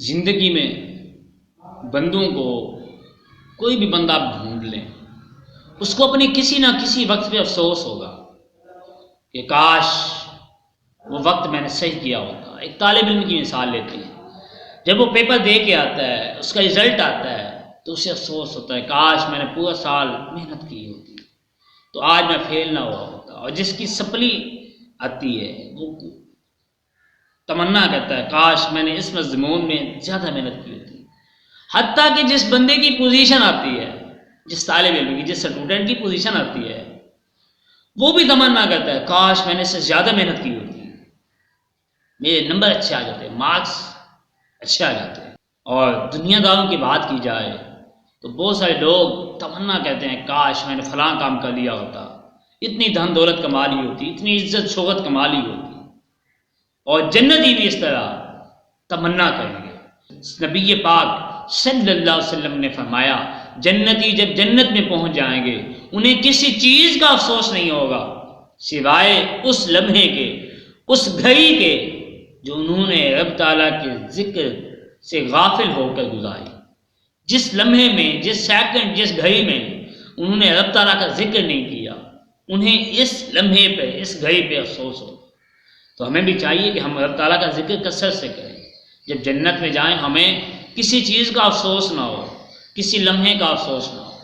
زندگی میں بندوں کو کوئی بھی بندہ آپ ڈھونڈ لیں، اس کو اپنے کسی نہ کسی وقت پہ افسوس ہوگا کہ کاش وہ وقت میں نے صحیح کیا ہوتا۔ ایک طالب علم کی مثال لیتے ہیں، جب وہ پیپر دے کے آتا ہے، اس کا رزلٹ آتا ہے تو اسے افسوس ہوتا ہے کاش میں نے پورا سال محنت کی ہوتی تو آج میں فیل نہ ہوا ہوتا۔ اور جس کی سپلی آتی ہے وہ تمنا کرتا ہے کاش میں نے اس مضمون میں زیادہ محنت کی ہوتی۔ حتیٰ کہ جس بندے کی پوزیشن آتی ہے، جس طالب علم کی، جس اسٹوڈنٹ کی پوزیشن آتی ہے، وہ بھی تمنا کرتا ہے کاش میں نے اس سے زیادہ محنت کی ہوتی، میرے نمبر اچھے آ جاتے، مارکس اچھے آ جاتے۔ اور دنیا داروں کی بات کی جائے تو بہت سارے لوگ تمنا کہتے ہیں کاش میں نے فلاں کام کر لیا ہوتا، اتنی دھن دولت کما لی ہوتی، اتنی عزت شہرت کما لی ہوتی۔ اور جنتی بھی اس طرح تمنا کریں گے۔ نبی پاک صلی اللہ علیہ وسلم نے فرمایا جنتی جب جنت میں پہنچ جائیں گے انہیں کسی چیز کا افسوس نہیں ہوگا سوائے اس لمحے کے، اس گھڑی کے جو انہوں نے رب تعالیٰ کے ذکر سے غافل ہو کر گزاری۔ جس لمحے میں، جس سیکنڈ، جس گھڑی میں انہوں نے رب تعالیٰ کا ذکر نہیں کیا، انہیں اس لمحے پہ، اس گھڑی پہ افسوس ہو۔ تو ہمیں بھی چاہیے کہ ہم رب تعالیٰ کا ذکر کثرت سے کریں، جب جنت میں جائیں ہمیں کسی چیز کا افسوس نہ ہو، کسی لمحے کا افسوس نہ ہو۔